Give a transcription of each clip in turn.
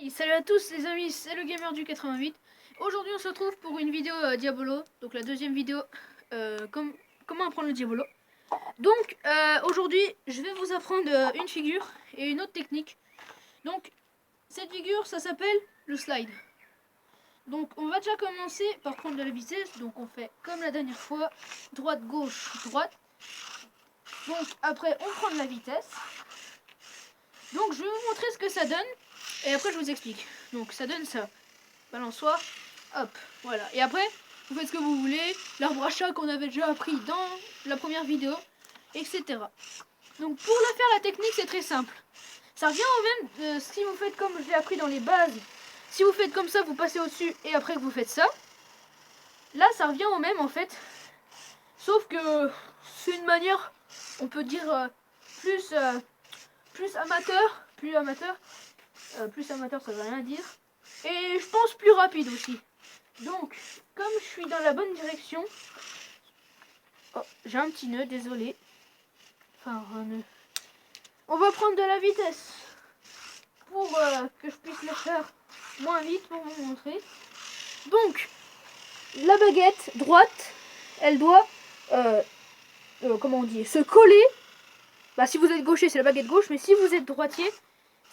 Salut à tous les amis, c'est le gamer du 88. Aujourd'hui on se retrouve pour une vidéo Diabolo, donc la deuxième vidéo comment apprendre le Diabolo. Donc aujourd'hui je vais vous apprendre une figure et une autre technique. Donc cette figure ça s'appelle le slide. Donc on va déjà commencer par prendre de la vitesse, donc on fait comme la dernière fois, droite, gauche, droite. Donc après on prend de la vitesse. Donc je vais vous montrer ce que ça donne et après je vous explique. Donc ça donne ça. Balançoire, hop, voilà. Et après, vous faites ce que vous voulez, l'arbre à chat qu'on avait déjà appris dans la première vidéo, etc. Donc pour le faire, la technique c'est très simple. Ça revient au même si vous faites comme je l'ai appris dans les bases. Si vous faites comme ça, vous passez au-dessus et après que vous faites ça. Là, ça revient au même en fait. Sauf que c'est une manière, on peut dire, plus amateur. Plus amateur, ça veut rien dire. Et je pense plus rapide aussi. Donc, comme je suis dans la bonne direction... Oh, j'ai un petit nœud, désolé. Enfin, un nœud. On va prendre de la vitesse pour que je puisse le faire moins vite pour vous montrer. Donc, la baguette droite, elle doit, comment on dit, se coller. Bah, si vous êtes gaucher, c'est la baguette gauche, mais si vous êtes droitier,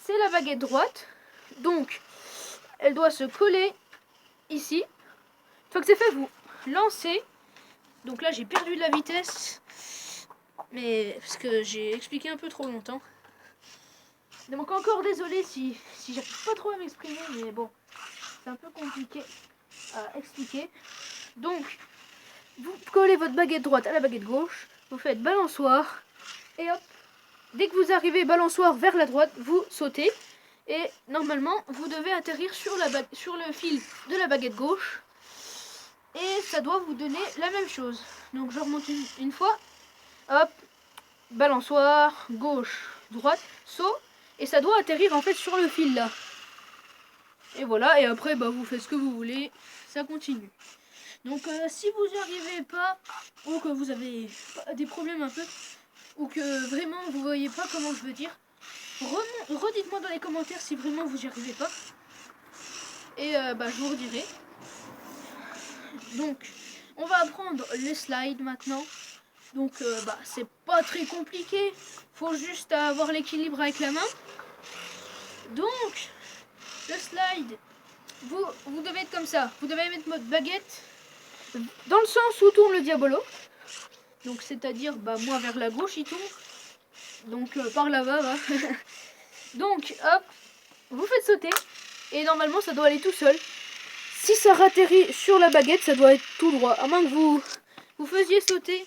c'est la baguette droite. Donc, elle doit se coller ici. Une fois que c'est fait, vous lancez. Donc là, j'ai perdu de la vitesse. Mais parce que j'ai expliqué un peu trop longtemps. Donc encore désolé si j'arrive pas trop à m'exprimer, mais bon, c'est un peu compliqué à expliquer. Donc, vous collez votre baguette droite à la baguette gauche, vous faites balançoire, et hop, dès que vous arrivez balançoire vers la droite, vous sautez, et normalement, vous devez atterrir sur le fil de la baguette gauche, et ça doit vous donner la même chose. Donc je remonte une fois, hop, balançoire, gauche, droite, saut, et ça doit atterrir en fait sur le fil là. Et voilà, et après bah, vous faites ce que vous voulez, ça continue. Donc si vous n'y arrivez pas, ou que vous avez des problèmes un peu, ou que vraiment vous voyez pas comment je veux dire, redites-moi dans les commentaires si vraiment vous n'y arrivez pas. Et bah, je vous redirai. Donc on va apprendre les slides maintenant. Donc bah, c'est pas très compliqué, faut juste avoir l'équilibre avec la main. Donc le slide, vous devez être comme ça, vous devez mettre votre baguette dans le sens où tourne le diabolo. Donc c'est-à-dire bah, moi vers la gauche il tourne, donc par là-bas va. Donc hop, vous faites sauter et normalement ça doit aller tout seul. Si ça ratterrit sur la baguette, ça doit être tout droit, à moins que vous faisiez sauter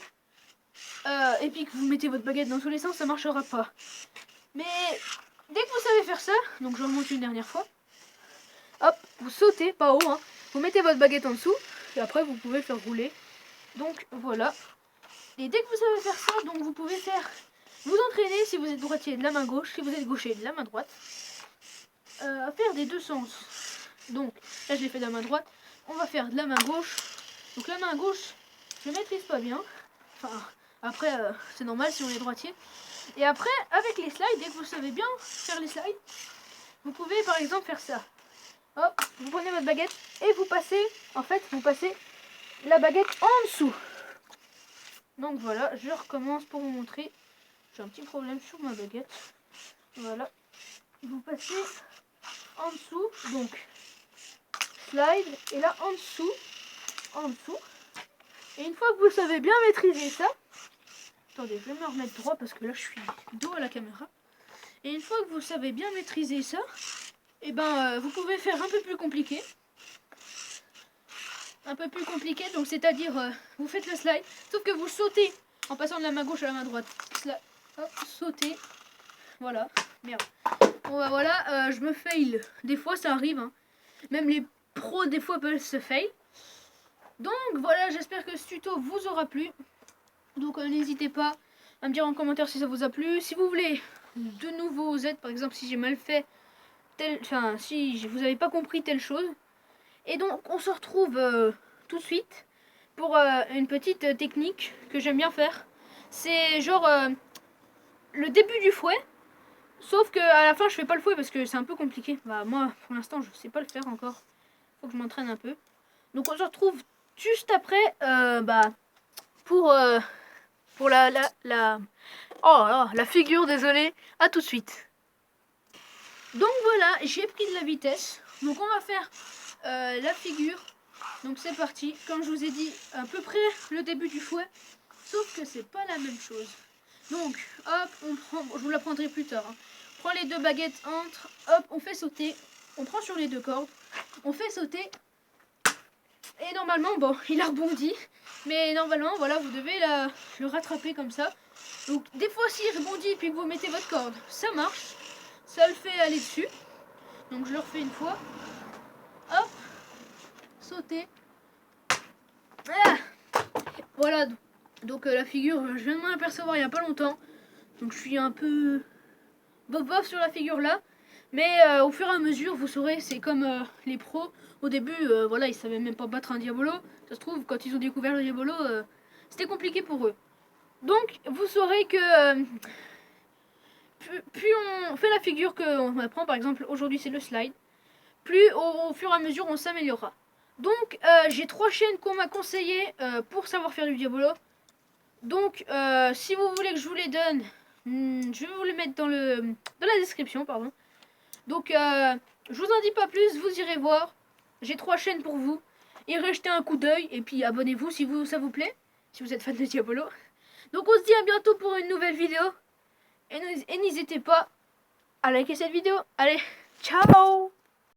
et puis que vous mettez votre baguette dans tous les sens, ça marchera pas. Mais dès que vous savez faire ça, donc je remonte une dernière fois, hop, vous sautez, pas haut, hein, vous mettez votre baguette en dessous, et après vous pouvez le faire rouler. Donc voilà. Et dès que vous savez faire ça, donc vous pouvez vous entraîner si vous êtes droitier de la main gauche, si vous êtes gaucher de la main droite, à faire des deux sens. Donc là je l'ai fait de la main droite, on va faire de la main gauche. Donc la main gauche, je ne maîtrise pas bien. Enfin, après c'est normal si on est droitier. Et après, avec les slides, dès que vous savez bien faire les slides, vous pouvez par exemple faire ça. Hop, vous prenez votre baguette et vous passez la baguette en dessous. Donc voilà, je recommence pour vous montrer. J'ai un petit problème sur ma baguette. Voilà. Vous passez en dessous, donc slide, et là en dessous. Et une fois que vous savez bien maîtriser ça, attendez, je vais me remettre droit parce que là je suis dos à la caméra. Et une fois que vous savez bien maîtriser ça, et ben vous pouvez faire un peu plus compliqué. Donc c'est-à-dire vous faites le slide, sauf que vous sautez en passant de la main gauche à la main droite. Hop, sautez. Voilà, merde. Bon bah voilà, je me fail. Des fois ça arrive, hein. Même les pros des fois peuvent se fail. Donc voilà, j'espère que ce tuto vous aura plu. Donc n'hésitez pas à me dire en commentaire si ça vous a plu. Si vous voulez de nouveaux aides, par exemple si j'ai mal fait si vous n'avez pas compris telle chose. Et donc on se retrouve tout de suite pour une petite technique que j'aime bien faire. C'est genre le début du fouet. Sauf que à la fin je fais pas le fouet parce que c'est un peu compliqué. Bah moi pour l'instant je sais pas le faire encore. Faut que je m'entraîne un peu. Donc on se retrouve juste après pour la figure, désolé. À tout de suite. Donc voilà, j'ai pris de la vitesse. Donc on va faire la figure. Donc c'est parti. Comme je vous ai dit, à peu près le début du fouet. Sauf que c'est pas la même chose. Donc, hop, on prend, je vous l'apprendrai plus tard. Hein. On prend les deux baguettes entre, hop, on fait sauter. On prend sur les deux cordes. On fait sauter. Et normalement, bon, il a rebondi. Mais normalement, voilà, vous devez le rattraper comme ça. Donc, des fois, s'il rebondit et puis que vous mettez votre corde, ça marche. Ça le fait aller dessus. Donc, je le refais une fois. Hop, sauter. Ah, voilà. Donc, la figure, je viens de m'en apercevoir il n'y a pas longtemps. Donc, je suis un peu bof sur la figure là. Mais au fur et à mesure, vous saurez, c'est comme les pros. Au début, voilà, ils savaient même pas battre un Diabolo. Ça se trouve, quand ils ont découvert le Diabolo, c'était compliqué pour eux. Donc, vous saurez que plus on fait la figure qu'on apprend, par exemple, aujourd'hui c'est le slide, plus au fur et à mesure on s'améliorera. Donc, j'ai 3 chaînes qu'on m'a conseillées pour savoir faire du Diabolo. Donc, si vous voulez que je vous les donne, je vais vous les mettre dans la description, pardon. Donc, je vous en dis pas plus, vous irez voir. J'ai 3 chaînes pour vous. Irez jeter un coup d'œil et puis abonnez-vous si ça vous plaît, si vous êtes fan de Diabolo. Donc, on se dit à bientôt pour une nouvelle vidéo. Et n'hésitez pas à liker cette vidéo. Allez, ciao!